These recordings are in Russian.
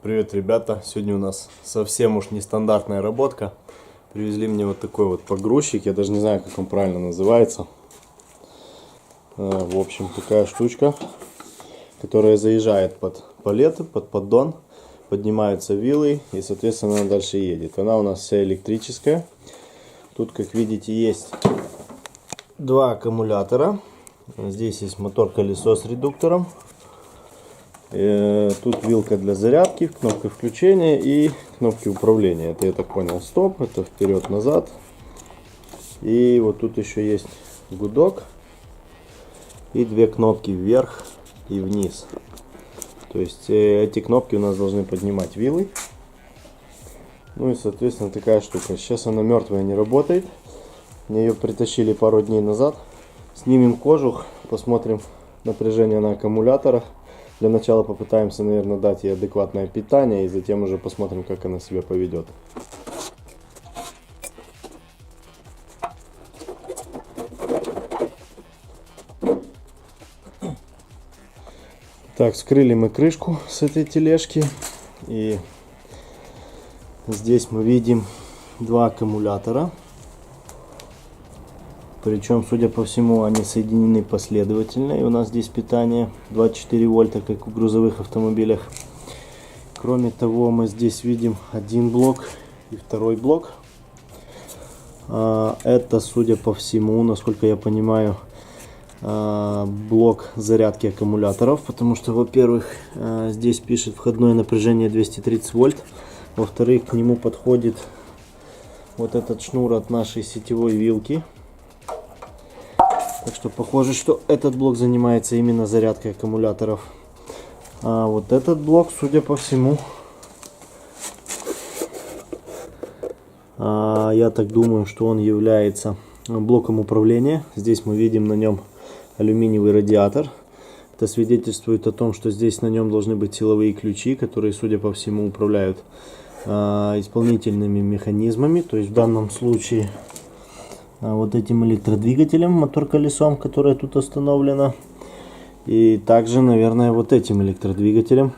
Привет, ребята! Сегодня у нас совсем уж нестандартная работка. Привезли мне вот такой вот погрузчик. Я даже не знаю, как он правильно называется. В общем, такая штучка, которая заезжает под палеты, под поддон. Поднимаются вилы и, соответственно, она дальше едет. Она у нас вся электрическая. Тут, как видите, есть два аккумулятора. Здесь есть мотор-колесо с редуктором. Тут вилка для зарядки, кнопка включения и кнопки управления. Это, я так понял, стоп, это вперед-назад. И вот тут еще есть гудок и две кнопки вверх и вниз. То есть эти кнопки у нас должны поднимать вилы. Ну и, соответственно, такая штука. Сейчас она мертвая, не работает. Мне ее притащили пару дней назад. Снимем кожух, посмотрим напряжение на аккумуляторах. Для начала попытаемся, наверное, дать ей адекватное питание, и затем уже посмотрим, как она себя поведет. Так, вскрыли мы крышку с этой тележки, и здесь мы видим два аккумулятора. Причем, судя по всему, они соединены последовательно. И у нас здесь питание 24 вольта, как в грузовых автомобилях. Кроме того, мы здесь видим один блок и второй блок. Это, судя по всему, насколько я понимаю, блок зарядки аккумуляторов. Потому что, во-первых, здесь пишет входное напряжение 230 вольт. Во-вторых, к нему подходит вот этот шнур от нашей сетевой вилки. Так что похоже, что этот блок занимается именно зарядкой аккумуляторов. А вот этот блок, судя по всему, я так думаю, что он является блоком управления. Здесь мы видим на нем алюминиевый радиатор. Это свидетельствует о том, что здесь на нем должны быть силовые ключи, которые, судя по всему, управляют исполнительными механизмами. То есть в данном случае вот этим электродвигателем, мотор-колесом, которое тут установлено. И также, наверное, вот этим электродвигателем,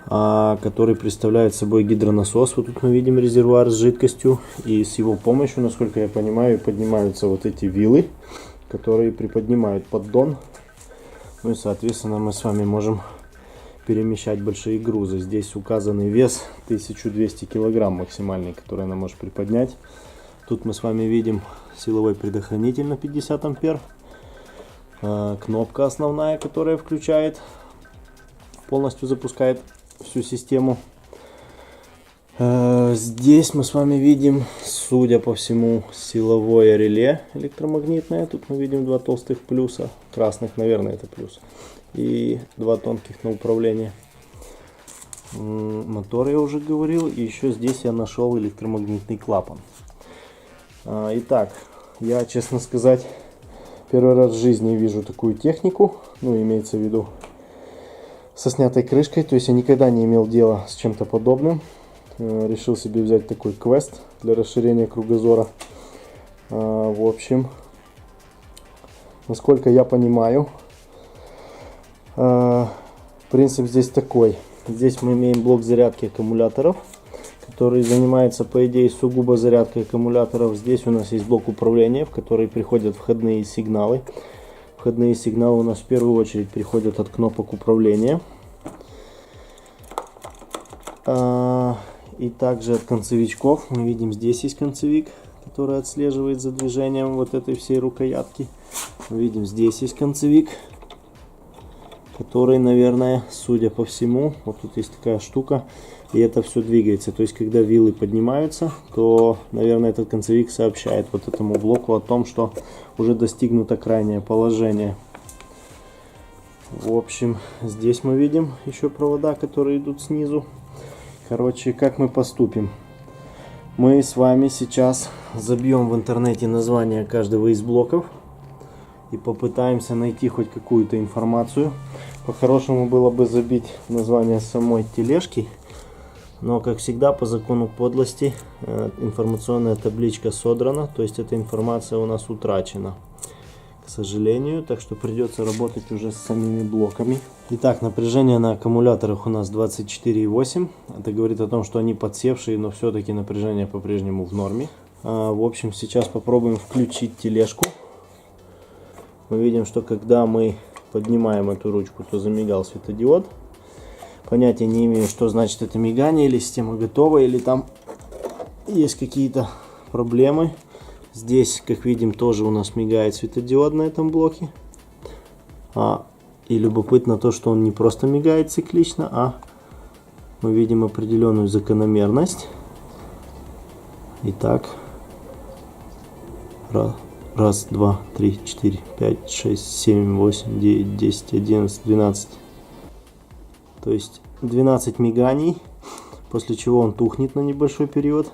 который представляет собой гидронасос. Вот тут мы видим резервуар с жидкостью. И с его помощью, насколько я понимаю, поднимаются вот эти вилы, которые приподнимают поддон. Ну и, соответственно, мы с вами можем перемещать большие грузы. Здесь указанный вес 1200 килограмм максимальный, который она может приподнять. Тут мы с вами видим силовой предохранитель на 50 ампер. Кнопка основная, которая включает, полностью запускает всю систему. Здесь мы с вами видим, судя по всему, силовое реле электромагнитное. Тут мы видим два толстых плюса, красных, наверное, это плюс. И два тонких на управление. Мотор я уже говорил. И еще здесь я нашел электромагнитный клапан. Итак, я, честно сказать, первый раз в жизни вижу такую технику, ну, имеется в виду со снятой крышкой, то есть я никогда не имел дела с чем-то подобным. Решил себе взять такой квест для расширения кругозора. В общем, насколько я понимаю, принцип здесь такой. Здесь мы имеем блок зарядки аккумуляторов, который занимается, по идее, сугубо зарядкой аккумуляторов. Здесь у нас есть блок управления, в который приходят входные сигналы. Входные сигналы у нас в первую очередь приходят от кнопок управления. И также от концевичков. Мы видим, здесь есть концевик, который отслеживает за движением вот этой всей рукоятки. Мы видим, здесь есть концевик, который, наверное, судя по всему, вот тут есть такая штука, и это все двигается. То есть, когда вилы поднимаются, то, наверное, этот концевик сообщает вот этому блоку о том, что уже достигнуто крайнее положение. В общем, здесь мы видим еще провода, которые идут снизу. Короче, как мы поступим? Мы с вами сейчас забьем в интернете название каждого из блоков и попытаемся найти хоть какую-то информацию. По-хорошему было бы забить название самой тележки, но, как всегда, по закону подлости, информационная табличка содрана, то есть эта информация у нас утрачена. К к сожалению, так что придется работать уже с самими блоками. Итак, напряжение на аккумуляторах у нас 24,8. Это говорит о том, что они подсевшие, но все-таки напряжение по-прежнему в норме. В общем, сейчас попробуем включить тележку. Мы видим, что когда мы поднимаем эту ручку, то замигал светодиод. Понятия не имею, что значит это мигание, или система готова, или там есть какие-то проблемы. Здесь, как видим, тоже у нас мигает светодиод на этом блоке. И любопытно то, что он не просто мигает циклично, а мы видим определенную закономерность. Итак, раз, два, три, четыре, пять, шесть, семь, восемь, девять, 10, 11, 12. То есть 12 миганий, после чего он тухнет на небольшой период.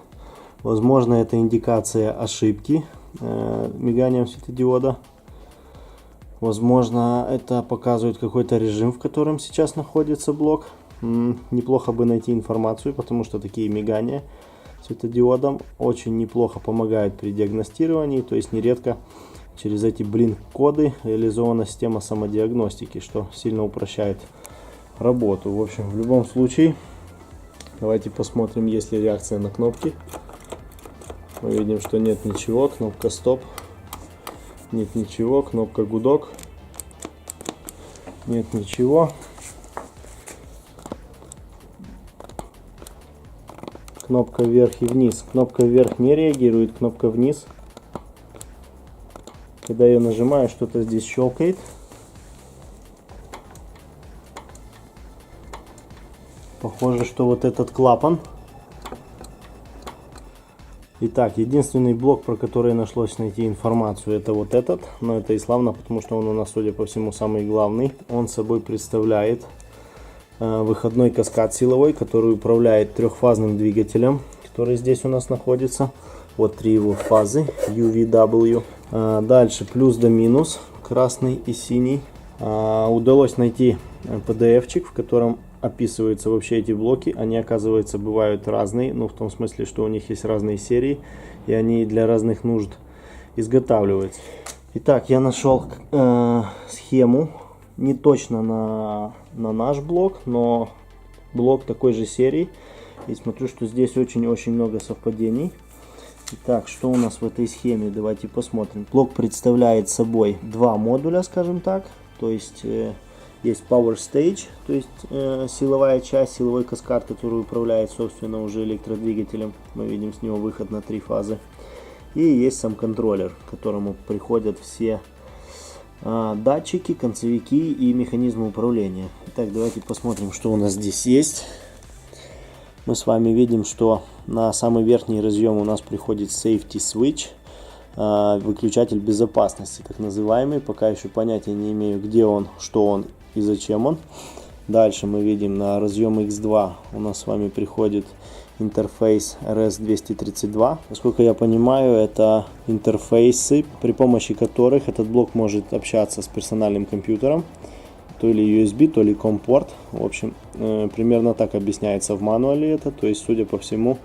Возможно, это индикация ошибки миганием светодиода. Возможно, это показывает какой-то режим, в котором сейчас находится блок. Неплохо бы найти информацию, потому что такие мигания светодиодом очень неплохо помогают при диагностировании. То есть нередко через эти блинк-коды реализована система самодиагностики, что сильно упрощает работу. В общем, в любом случае, давайте посмотрим, есть ли реакция на кнопки. Мы видим, что нет ничего. Кнопка стоп. Нет ничего. Кнопка гудок. Нет ничего. Кнопка вверх и вниз. Кнопка вверх не реагирует. Кнопка вниз. Когда я нажимаю, что-то здесь щелкает. Похоже, что вот этот клапан. Итак, единственный блок, про который нашлось найти информацию, это вот этот. Но это и славно, потому что он у нас, судя по всему, самый главный. Он собой представляет выходной каскад силовой, который управляет трехфазным двигателем, который здесь у нас находится. Вот три его фазы UVW. Дальше плюс да минус, красный и синий. Удалось найти PDF-чик, в котором описываются вообще эти блоки. Они, оказывается, бывают разные, ну, в том смысле, что у них есть разные серии, и они для разных нужд изготавливаются. Итак, я нашел схему, не точно на наш блок, но блок такой же серии. И смотрю, что здесь очень-очень много совпадений. Итак, что у нас в этой схеме? Давайте посмотрим. Блок представляет собой два модуля, скажем так. То есть есть Power Stage, то есть силовая часть, силовой каскад, который управляет, собственно, уже электродвигателем. Мы видим с него выход на три фазы. И есть сам контроллер, к которому приходят все датчики, концевики и механизмы управления. Итак, давайте посмотрим, что у нас здесь есть. Мы с вами видим, что на самый верхний разъем у нас приходит Safety Switch, выключатель безопасности, так называемый. Пока еще понятия не имею, где он, что он и зачем он. Дальше мы видим на разъем X2 у нас с вами приходит интерфейс RS-232. Насколько я понимаю, это интерфейсы, при помощи которых этот блок может общаться с персональным компьютером. То ли USB, то ли COM-порт. В общем, примерно так объясняется в мануале это. То есть, судя по всему,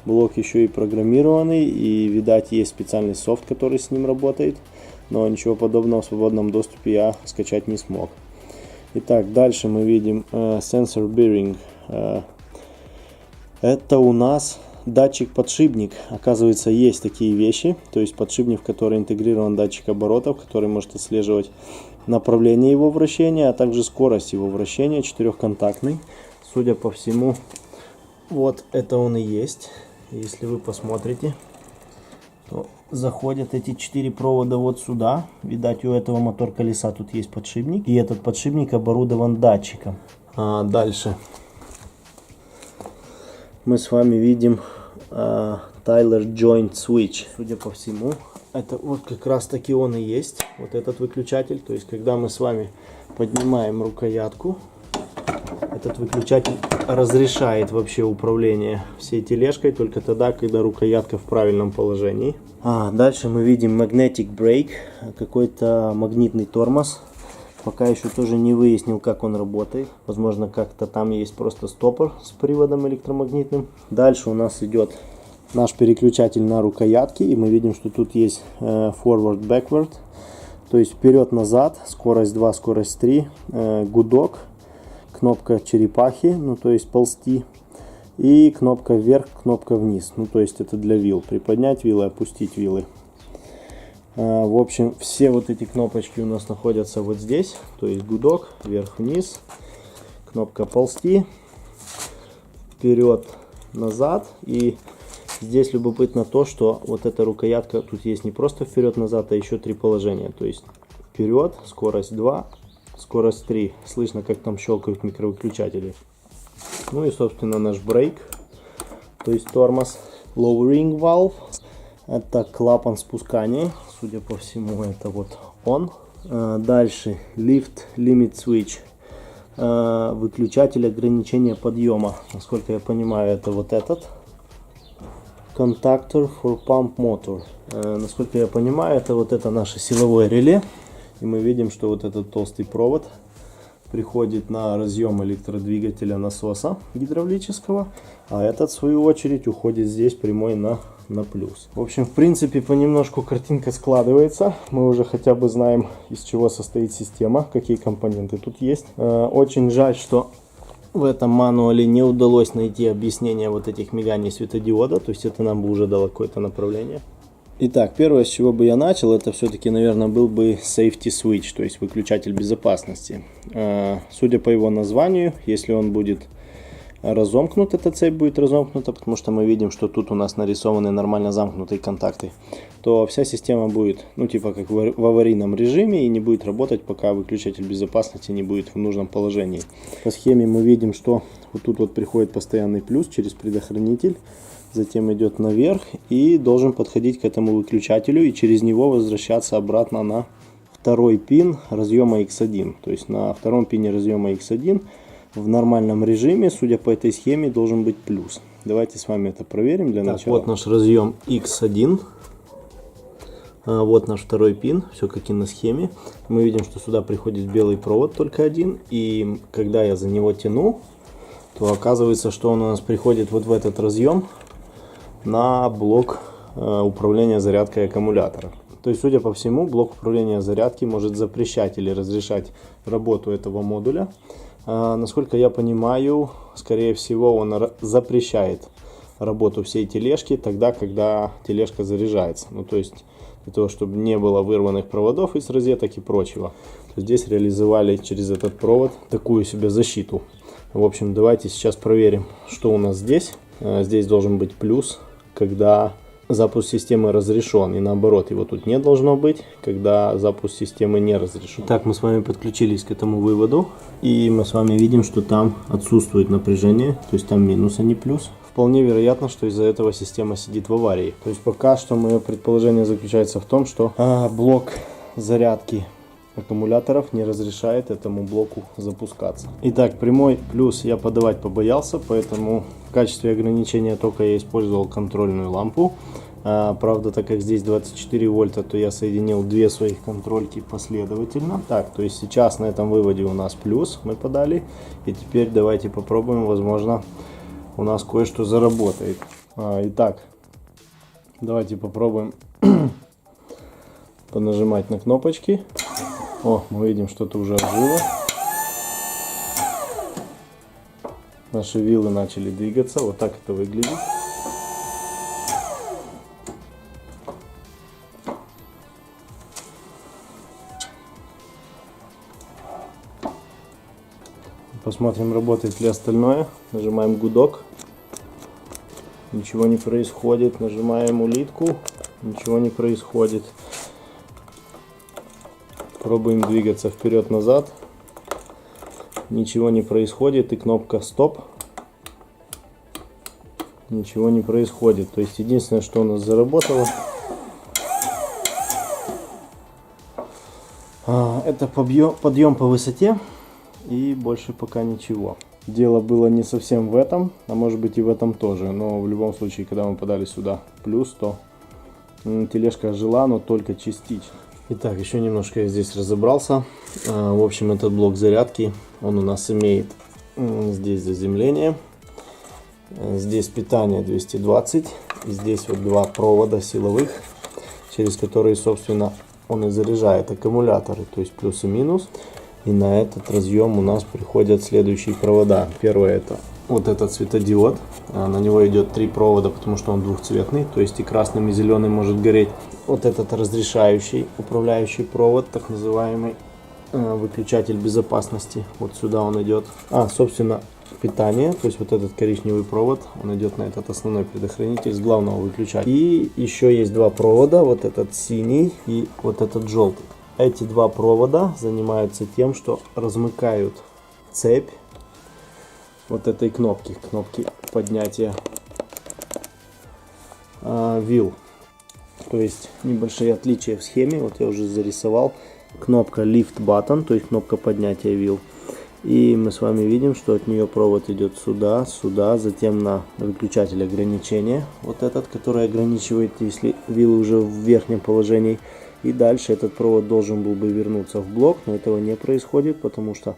блок еще и программированный. И, видать, есть специальный софт, который с ним работает. Но ничего подобного в свободном доступе я скачать не смог. Итак, дальше мы видим Sensor Bearing. Это у нас датчик-подшипник. Оказывается, есть такие вещи. То есть подшипник, в который интегрирован датчик оборотов, который может отслеживать направление его вращения, а также скорость его вращения, четырехконтактный. Судя по всему, вот это он и есть. Если вы посмотрите, то заходят эти 4 провода вот сюда. Видать, у этого мотор колеса тут есть подшипник. И этот подшипник оборудован датчиком. Дальше мы с вами видим Tyler Joint Switch. Судя по всему, это вот как раз таки он и есть. Вот этот выключатель. То есть, когда мы с вами поднимаем рукоятку, этот выключатель разрешает вообще управление всей тележкой только тогда, когда рукоятка в правильном положении. Дальше мы видим Magnetic Brake, какой-то магнитный тормоз. Пока еще тоже не выяснил, как он работает. Возможно, как-то там есть просто стопор с приводом электромагнитным. Дальше у нас идет наш переключатель на рукоятки. И мы видим, что тут есть forward-backward. То есть вперед-назад, скорость 2, скорость 3, гудок, кнопка черепахи, ну то есть ползти, и кнопка вверх, кнопка вниз, ну то есть это для вил, приподнять вилы, опустить вилы. В общем, все вот эти кнопочки у нас находятся вот здесь, то есть гудок, вверх-вниз, кнопка ползти, вперед-назад. И здесь любопытно то, что вот эта рукоятка, тут есть не просто вперед-назад, а еще 3 положения. То есть вперед, скорость 2, скорость 3. Слышно, как там щелкают микровыключатели. Ну и, собственно, наш брейк, то есть тормоз. Lowering valve, это клапан спускания. Судя по всему, это вот он. Дальше lift limit switch. Выключатель ограничения подъема. Насколько я понимаю, это вот этот. Contactor for pump motor. Насколько я понимаю, это вот это наше силовое реле. И мы видим, что вот этот толстый провод приходит на разъем электродвигателя насоса гидравлического, а этот в свою очередь уходит здесь прямой на плюс. В общем, в принципе, понемножку картинка складывается. Мы уже хотя бы знаем, из чего состоит система, какие компоненты тут есть. Очень жаль, что в этом мануале не удалось найти объяснение вот этих миганий светодиода, то есть это нам бы уже дало какое-то направление. Итак, первое, с чего бы я начал, это все-таки, наверное, был бы safety switch, то есть выключатель безопасности. Судя по его названию, если он будет разомкнут, эта цепь будет разомкнута, потому что мы видим, что тут у нас нарисованы нормально замкнутые контакты, то вся система будет, ну, типа как в аварийном режиме и не будет работать, пока выключатель безопасности не будет в нужном положении. По схеме мы видим, что вот тут вот приходит постоянный плюс через предохранитель, затем идет наверх и должен подходить к этому выключателю и через него возвращаться обратно на второй пин разъема X1. То есть на втором пине разъема X1 в нормальном режиме, судя по этой схеме, должен быть плюс. Давайте с вами это проверим для начала. Вот наш разъем X1. Вот наш второй пин, все как и на схеме. Мы видим, что сюда приходит белый провод только один. И когда я за него тяну, то оказывается, что он у нас приходит вот в этот разъем на блок управления зарядкой аккумулятора. То есть, судя по всему, блок управления зарядки может запрещать или разрешать работу этого модуля. Насколько я понимаю, скорее всего, он запрещает работу всей тележки тогда, когда тележка заряжается. Ну, то есть, для того, чтобы не было вырванных проводов из розеток и прочего. То здесь реализовали через этот провод такую себе защиту. В общем, давайте сейчас проверим, что у нас здесь. Здесь должен быть плюс, когда запуск системы разрешен, и наоборот, его тут не должно быть, когда запуск системы не разрешен. Так, мы с вами подключились к этому выводу, и мы с вами видим, что там отсутствует напряжение, то есть там минус, а не плюс. Вполне вероятно, что из-за этого система сидит в аварии. То есть пока что мое предположение заключается в том, что блок зарядки аккумуляторов не разрешает этому блоку запускаться. Итак, прямой плюс я подавать побоялся, поэтому в качестве ограничения тока я использовал контрольную лампу. Правда, так как здесь 24 вольта, то я соединил две своих контрольки последовательно. Так, то есть сейчас на этом выводе у нас плюс мы подали. И теперь давайте попробуем, возможно, у нас кое-что заработает. Итак, давайте попробуем понажимать на кнопочки. О, мы видим, что-то уже отжило. Наши вилы начали двигаться. Вот так это выглядит. Посмотрим, работает ли остальное. Нажимаем гудок. Ничего не происходит. Нажимаем улитку. Ничего не происходит. Пробуем двигаться вперед-назад. Ничего не происходит. И кнопка стоп. Ничего не происходит. То есть единственное, что у нас заработало, это подъем по высоте. И больше пока ничего. Дело было не совсем в этом, а может быть и в этом тоже. Но в любом случае, когда мы подали сюда плюс, то тележка жила, но только частично. Итак, еще немножко я здесь разобрался. В общем, этот блок зарядки, он у нас имеет здесь заземление. Здесь питание 220. И здесь вот два провода силовых, через которые, собственно, он и заряжает аккумуляторы, то есть плюс и минус. И на этот разъем у нас приходят следующие провода. Первое — это вот этот светодиод. На него идет 3 провода, потому что он двухцветный, то есть и красным, и зеленым может гореть. Вот этот разрешающий, управляющий провод, так называемый выключатель безопасности. Вот сюда он идет. Собственно, питание, то есть вот этот коричневый провод, он идет на этот основной предохранитель с главного выключателя. И еще есть 2 провода, вот этот синий и вот этот желтый. Эти 2 провода занимаются тем, что размыкают цепь вот этой кнопки поднятия вил. То есть небольшие отличия в схеме, вот я уже зарисовал. Кнопка Lift Button, то есть кнопка поднятия вил. И мы с вами видим, что от нее провод идет сюда, сюда, затем на выключатель ограничения. Вот этот, который ограничивает, если вилы уже в верхнем положении. И дальше этот провод должен был бы вернуться в блок, но этого не происходит, потому что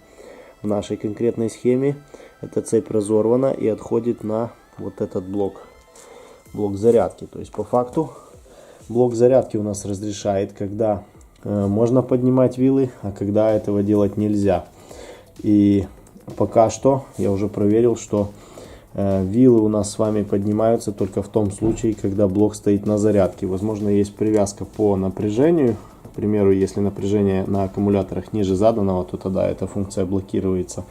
в нашей конкретной схеме эта цепь разорвана и отходит на вот этот блок зарядки. То есть по факту блок зарядки у нас разрешает, когда можно поднимать вилы, а когда этого делать нельзя. И пока что я уже проверил, что вилы у нас с вами поднимаются только в том случае, когда блок стоит на зарядке. Возможно, есть привязка по напряжению. К примеру, если напряжение на аккумуляторах ниже заданного, то тогда эта функция блокируется.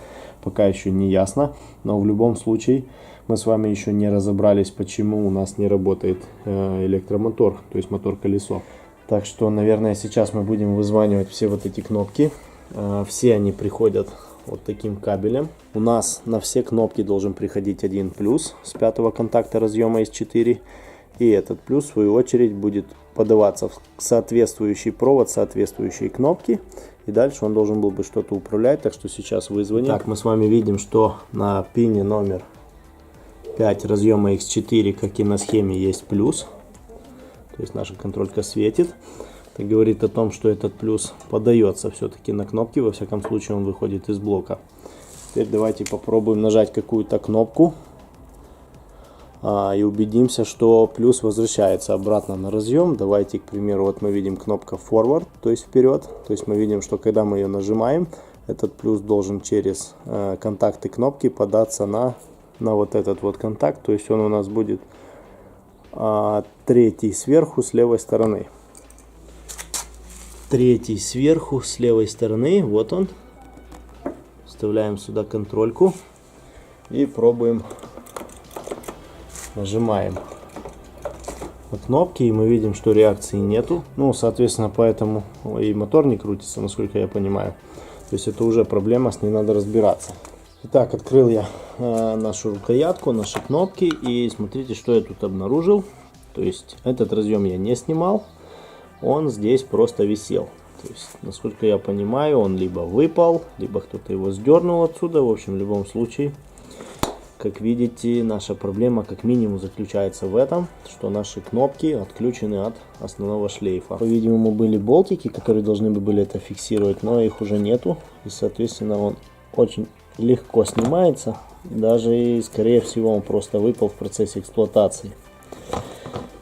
Пока еще не ясно, но в любом случае мы с вами еще не разобрались, почему у нас не работает электромотор, то есть мотор-колесо. Так что, наверное, сейчас мы будем вызванивать все вот эти кнопки. Все они приходят вот таким кабелем. У нас на все кнопки должен приходить один плюс с 5-го контакта разъема S4. И этот плюс, в свою очередь, будет подаваться в соответствующий провод, соответствующие кнопки. И дальше он должен был бы что-то управлять. Так что сейчас вызвоним. Так, мы с вами видим, что на пине номер 5 разъема X4, как и на схеме, есть плюс. То есть наша контролька светит. Это говорит о том, что этот плюс подается все-таки на кнопки. Во всяком случае, он выходит из блока. Теперь давайте попробуем нажать какую-то кнопку. И убедимся, что плюс возвращается обратно на разъем. Давайте, к примеру, вот мы видим кнопка Forward, то есть вперед. То есть мы видим, что когда мы ее нажимаем, этот плюс должен через контакты кнопки податься на вот этот вот контакт. То есть он у нас будет 3-й сверху с левой стороны. 3-й сверху с левой стороны, вот он. Вставляем сюда контрольку и пробуем, нажимаем на кнопки, и мы видим, что реакции нету. Ну, соответственно, поэтому и мотор не крутится, насколько я понимаю. То есть это уже проблема, с ней надо разбираться. Итак, открыл я нашу рукоятку, наши кнопки, и смотрите, что я тут обнаружил. То есть этот разъем я не снимал. Он здесь просто висел. То есть, насколько я понимаю, он либо выпал, либо кто-то его сдернул отсюда. В общем, в любом случае, как видите, наша проблема как минимум заключается в этом, что наши кнопки отключены от основного шлейфа. По-видимому, были болтики, которые должны были это фиксировать, но их уже нету. И, соответственно, он очень легко снимается. Даже и, скорее всего, он просто выпал в процессе эксплуатации.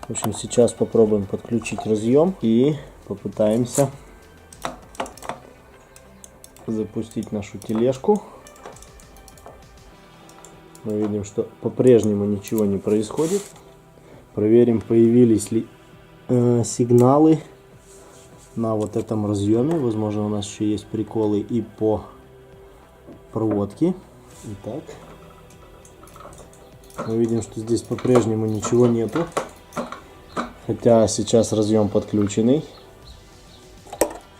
В общем, сейчас попробуем подключить разъем и попытаемся запустить нашу тележку. Мы видим, что по-прежнему ничего не происходит. Проверим, появились ли сигналы на вот этом разъеме. Возможно, у нас еще есть приколы и по проводке. Итак, мы видим, что здесь по-прежнему ничего нету. Хотя сейчас разъем подключенный.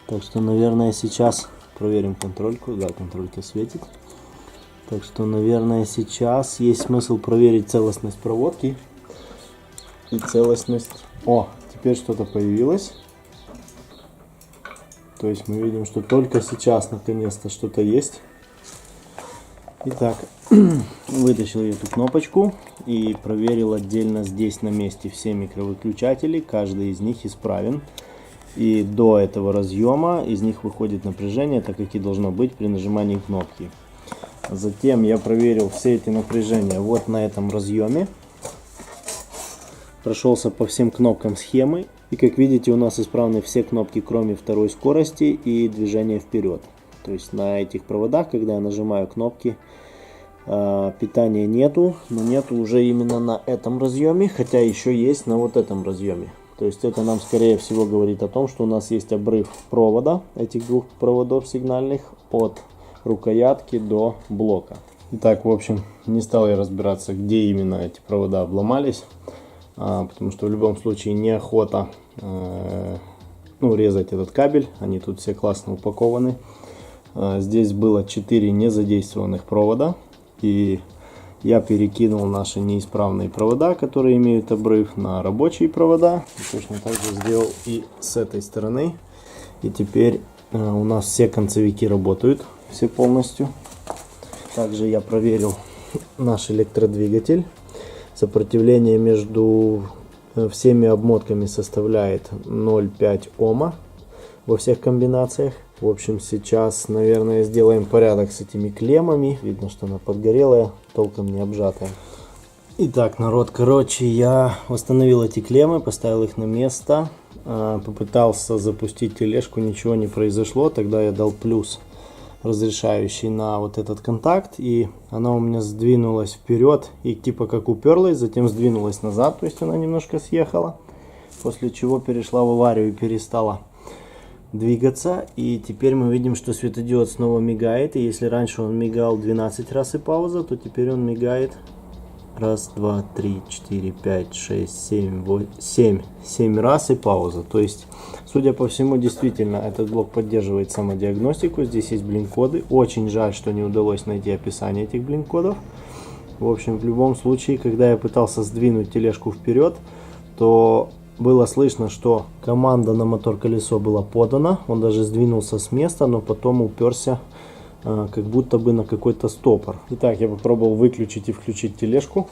Так что, наверное, сейчас проверим контрольку. Да, контролька светит. Так что, наверное, сейчас есть смысл проверить целостность проводки. И целостность... О, теперь что-то появилось. То есть мы видим, что только сейчас наконец-то что-то есть. Итак, вытащил я эту кнопочку и проверил отдельно здесь на месте все микровыключатели. Каждый из них исправен. И до этого разъема из них выходит напряжение, так как и должно быть при нажимании кнопки. Затем я проверил все эти напряжения вот на этом разъеме. Прошелся по всем кнопкам схемы И как видите, у нас исправны все кнопки, кроме второй скорости и движения вперед. То есть на этих проводах, когда я нажимаю кнопки, питания нету, но нету уже именно на этом разъеме, хотя еще есть на вот этом разъеме. То есть это нам скорее всего говорит о том, что у нас есть обрыв провода, этих двух проводов сигнальных, от рукоятки до блока. Итак, в общем, не стал я разбираться, где именно эти провода обломались, потому что в любом случае неохота резать этот кабель, они тут все классно упакованы. Здесь было 4 незадействованных провода, и я перекинул наши неисправные провода, которые имеют обрыв, на рабочие провода. И точно так же сделал и с этой стороны. И теперь у нас все концевики работают, все полностью. Также я проверил наш электродвигатель. Сопротивление между всеми обмотками составляет 0,5 Ома во всех комбинациях. В общем, сейчас, наверное, сделаем порядок с этими клеммами. Видно, что она подгорелая, толком не обжатая. Итак, народ, короче, я восстановил эти клеммы, поставил их на место. Попытался запустить тележку, ничего не произошло. Тогда я дал плюс разрешающий на вот этот контакт, и она у меня сдвинулась вперед и типа как уперлась, затем сдвинулась назад, то есть она немножко съехала, после чего перешла в аварию и перестала двигаться. И теперь мы видим, что светодиод снова мигает, и если раньше он мигал 12 раз и пауза, то теперь он мигает 1, 2, 3, 4, 5, 6, 7, 8, 7 раз и пауза. То есть, судя по всему, действительно этот блок поддерживает самодиагностику. Здесь есть блин-коды. Очень жаль, что не удалось найти описание этих блин-кодов. В общем, в любом случае, когда я пытался сдвинуть тележку вперед, то было слышно, что команда на мотор-колесо была подана. Он даже сдвинулся с места, но потом уперся как будто бы на какой-то стопор. Итак, я попробовал выключить и включить тележку,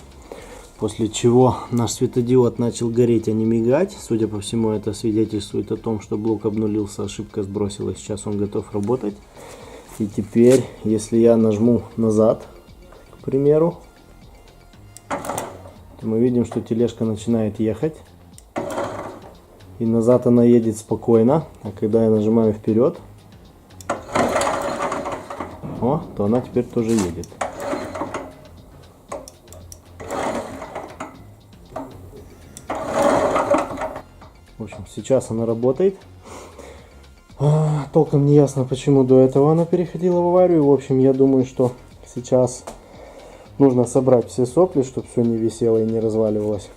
после чего наш светодиод начал гореть, а не мигать. Судя по всему, это свидетельствует о том, что блок обнулился, ошибка сбросилась. Сейчас он готов работать. И теперь, если я нажму назад, к примеру, то мы видим, что тележка начинает ехать. И назад она едет спокойно, а когда я нажимаю вперед, то она теперь тоже едет. В общем, сейчас она работает. Толком не ясно, почему до этого она переходила в аварию. В общем, я думаю, что сейчас нужно собрать все сопли, чтобы все не висело и не разваливалось.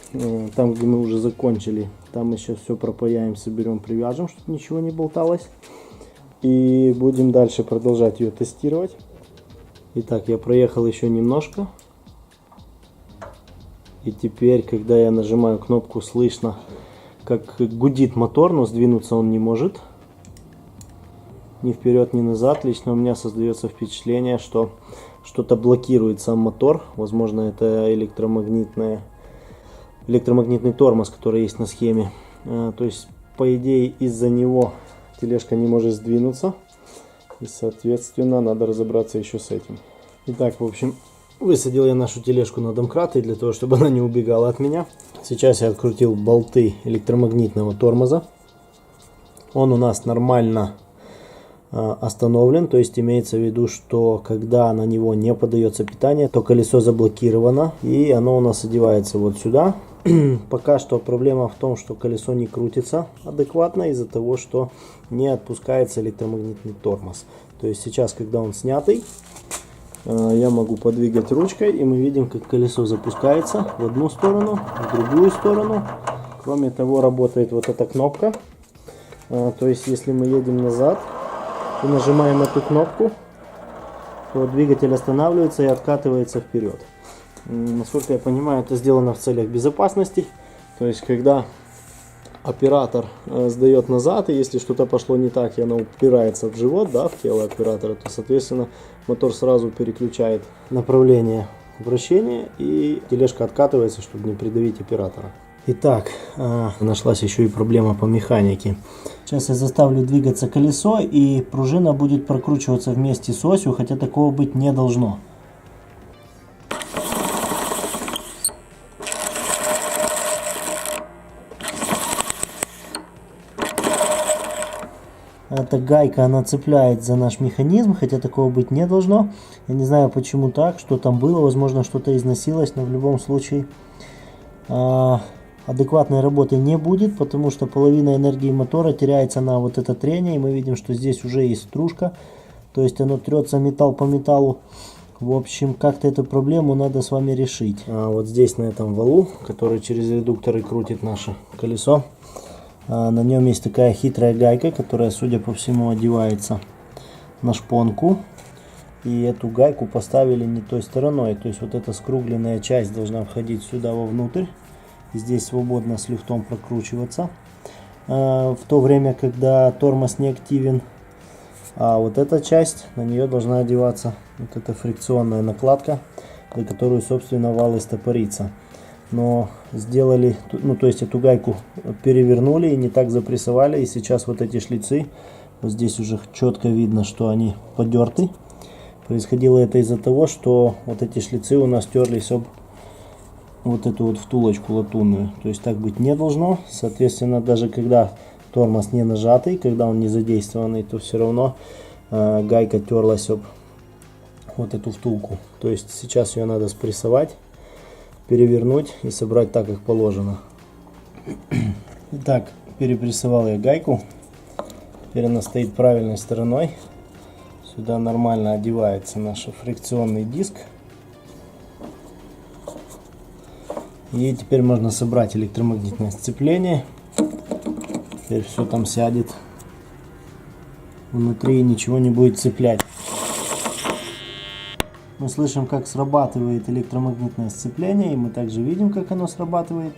Там, где мы уже закончили, там еще все пропаяем, соберем, привяжем, чтобы ничего не болталось. И будем дальше продолжать ее тестировать. Итак, я проехал еще немножко. И теперь, когда я нажимаю кнопку, слышно, как гудит мотор, но сдвинуться он не может. Ни вперед, ни назад. Лично у меня создается впечатление, что что-то блокирует сам мотор. Возможно, это электромагнитный тормоз, который есть на схеме. То есть, по идее, из-за него тележка не может сдвинуться. И, соответственно, надо разобраться еще с этим. Итак, в общем, высадил я нашу тележку на домкраты для того, чтобы она не убегала от меня. Сейчас я открутил болты электромагнитного тормоза. Он у нас нормально остановлен, то есть имеется в виду, что когда на него не подается питание, то колесо заблокировано, и оно у нас одевается вот сюда. Пока что проблема в том, что колесо не крутится адекватно из-за того, что не отпускается электромагнитный тормоз. То есть сейчас, когда он снятый, я могу подвигать ручкой, и мы видим, как колесо запускается в одну сторону, в другую сторону. Кроме того, работает вот эта кнопка. То есть если мы едем назад и нажимаем эту кнопку, то двигатель останавливается и откатывается вперед. Насколько я понимаю, это сделано в целях безопасности. То есть, когда оператор сдает назад, и если что-то пошло не так, и оно упирается в живот, да, в тело оператора, то, соответственно, мотор сразу переключает направление вращения, и тележка откатывается, чтобы не придавить оператора. Итак, нашлась еще и проблема по механике. Сейчас я заставлю двигаться колесо, и пружина будет прокручиваться вместе с осью, хотя такого быть не должно. эта гайка, она цепляет за наш механизм, хотя такого быть не должно. Я не знаю, почему так, что там было, возможно, что-то износилось, но в любом случае адекватной работы не будет, потому что половина энергии мотора теряется на вот это трение, и мы видим, что здесь уже есть стружка, то есть оно трется металл по металлу. В общем, как-то эту проблему надо с вами решить. Вот здесь на этом валу, который через редукторы крутит наше колесо, на нем есть такая хитрая гайка, которая, судя по всему, одевается на шпонку. И эту гайку поставили не той стороной, то есть вот эта скругленная часть должна входить сюда вовнутрь. Здесь свободно с люфтом прокручиваться, в то время, когда тормоз не активен. А вот эта часть, на нее должна одеваться вот эта фрикционная накладка, за которую, собственно, вал и стопорится. Но сделали, ну то есть эту гайку перевернули и не так запрессовали, и сейчас вот эти шлицы, вот здесь уже четко видно, что они подерты. Происходило это из-за того, что вот эти шлицы у нас терлись об вот эту вот втулочку латунную, то есть так быть не должно. Соответственно, даже когда тормоз не нажатый, когда он не задействованный, то все равно гайка терлась об вот эту втулку. То есть сейчас ее надо спрессовать, перевернуть и собрать так, как положено. Итак, перепрессовал я гайку, теперь она стоит правильной стороной. Сюда нормально одевается наш фрикционный диск. И теперь можно собрать электромагнитное сцепление. Теперь все там сядет внутри и ничего не будет цеплять. Мы слышим, как срабатывает электромагнитное сцепление, и мы также видим, как оно срабатывает.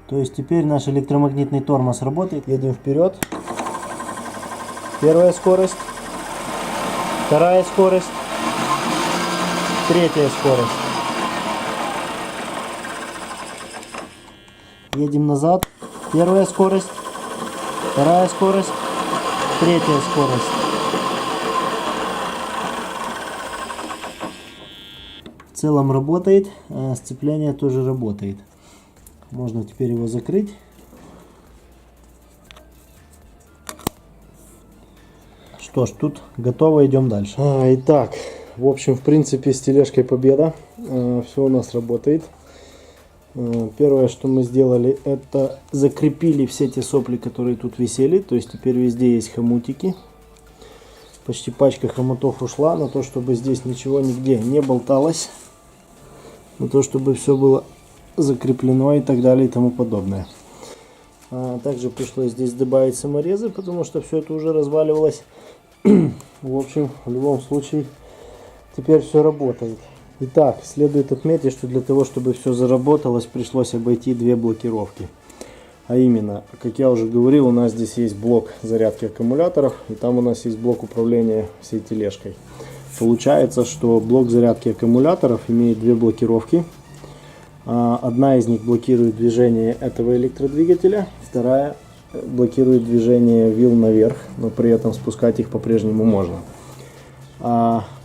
То есть теперь наш электромагнитный тормоз работает. Едем вперед. Первая скорость. Вторая скорость, третья скорость. Едем назад. Первая скорость, вторая скорость, третья скорость. В целом работает, сцепление тоже работает. Можно теперь его закрыть. Что ж, тут готово, идем дальше. Итак, в общем, в принципе, с тележкой победа. Все у нас работает. Первое, что мы сделали, это закрепили все те сопли, которые тут висели. То есть теперь везде есть хомутики. Почти пачка хомутов ушла на то, чтобы здесь ничего нигде не болталось. На то, чтобы все было закреплено и так далее и тому подобное. Также пришлось здесь добавить саморезы, потому что все это уже разваливалось. В общем, в любом случае, теперь все работает. Итак, следует отметить, что для того, чтобы все заработалось, пришлось обойти две блокировки. А именно, как я уже говорил, у нас здесь есть блок зарядки аккумуляторов, и там у нас есть блок управления всей тележкой. Получается, что блок зарядки аккумуляторов имеет две блокировки. Одна из них блокирует движение этого электродвигателя, вторая блокирует движение вил наверх, но при этом спускать их по-прежнему можно.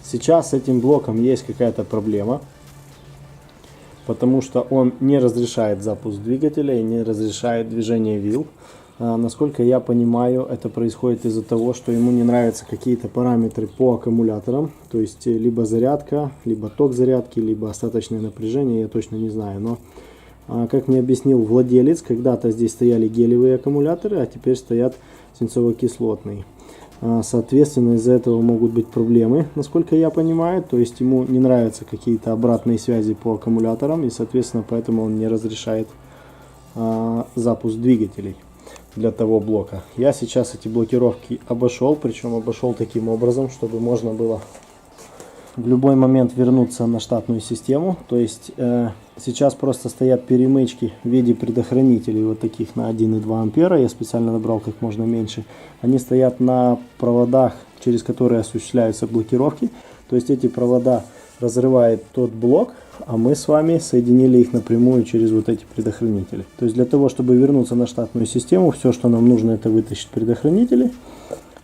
Сейчас с этим блоком есть какая-то проблема, потому что он не разрешает запуск двигателя и не разрешает движение вил. Насколько я понимаю, это происходит из-за того, что ему не нравятся какие-то параметры по аккумуляторам, то есть либо зарядка, либо ток зарядки, либо остаточное напряжение, я точно не знаю. Но, как мне объяснил владелец, когда-то здесь стояли гелевые аккумуляторы, а теперь стоят свинцово-кислотные. Соответственно, из-за этого могут быть проблемы, насколько я понимаю, то есть ему не нравятся какие-то обратные связи по аккумуляторам, и, соответственно, поэтому он не разрешает запуск двигателей для того блока. Я сейчас эти блокировки обошел, причем обошел таким образом, чтобы можно было в любой момент вернуться на штатную систему. То есть сейчас просто стоят перемычки в виде предохранителей вот таких на 1,2 ампера. Я специально набрал как можно меньше. Они стоят на проводах, через которые осуществляются блокировки. То есть эти провода разрывает тот блок, а мы с вами соединили их напрямую через вот эти предохранители. То есть для того, чтобы вернуться на штатную систему, все, что нам нужно, это вытащить предохранители,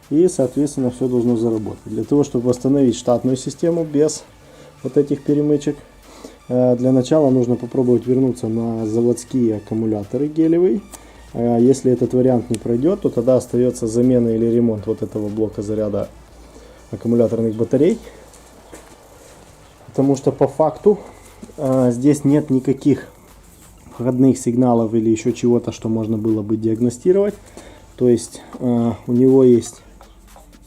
и, соответственно, все должно заработать. Для того, чтобы восстановить штатную систему без вот этих перемычек, Для начала нужно попробовать вернуться на заводские аккумуляторы гелевые. Если этот вариант не пройдет, то тогда остается замена или ремонт вот этого блока заряда аккумуляторных батарей. Потому что по факту здесь нет никаких входных сигналов или еще чего-то, что можно было бы диагностировать. То есть у него есть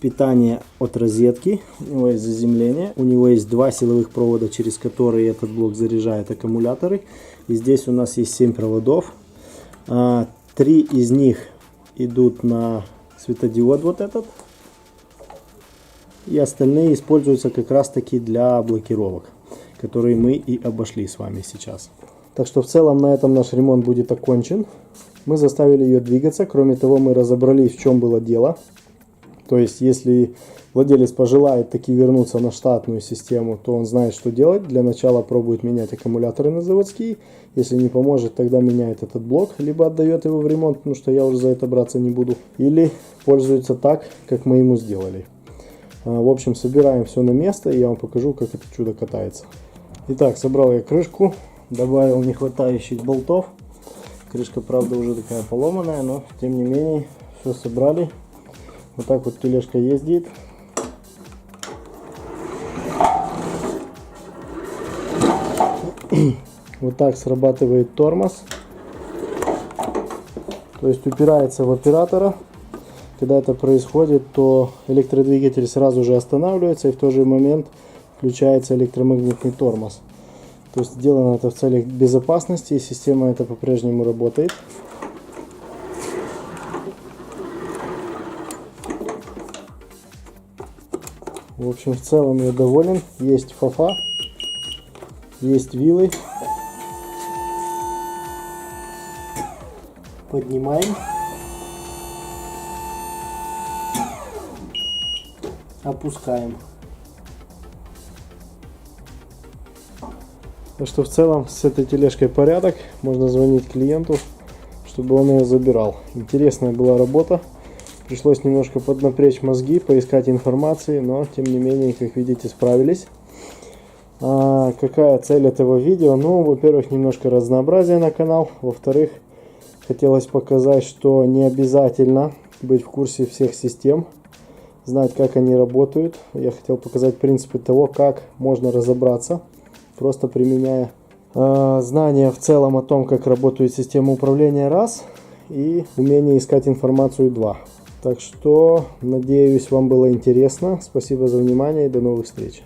питание от розетки, у него есть заземление, у него есть 2 силовых провода, через которые этот блок заряжает аккумуляторы. И здесь у нас есть 7 проводов. 3 из них идут на светодиод вот этот. И остальные используются как раз таки для блокировок, которые мы и обошли с вами сейчас. Так что в целом на этом наш ремонт будет окончен. Мы заставили ее двигаться. Кроме того, мы разобрались, в чем было дело. То есть, если владелец пожелает таки вернуться на штатную систему, то он знает, что делать. Для начала пробует менять аккумуляторы на заводские. Если не поможет, тогда меняет этот блок. Либо отдает его в ремонт, потому что я уже за это браться не буду. Или пользуется так, как мы ему сделали. В общем, собираем все на место, и я вам покажу, как это чудо катается. Итак, собрал я крышку. Добавил нехватающих болтов. Крышка, правда, уже такая поломанная, но тем не менее все собрали. Вот так вот тележка ездит. Вот так срабатывает тормоз. То есть упирается в оператора. Когда это происходит, то электродвигатель сразу же останавливается, и в тот же момент включается электромагнитный тормоз. То есть сделано это в целях безопасности, и система эта по-прежнему работает. В общем, в целом я доволен. Есть фафа, есть вилы. Поднимаем. Опускаем. Так что в целом с этой тележкой порядок. Можно звонить клиенту, чтобы он ее забирал. Интересная была работа. Пришлось немножко поднапрячь мозги, поискать информации, но тем не менее, как видите, справились. Какая цель этого видео? Ну, во-первых, немножко разнообразия на канал. Во-вторых, хотелось показать, что не обязательно быть в курсе всех систем, знать, как они работают. Я хотел показать принципы того, как можно разобраться, просто применяя знания в целом о том, как работает система управления, раз, и умение искать информацию, 2. Так что, надеюсь, вам было интересно. Спасибо за внимание и до новых встреч.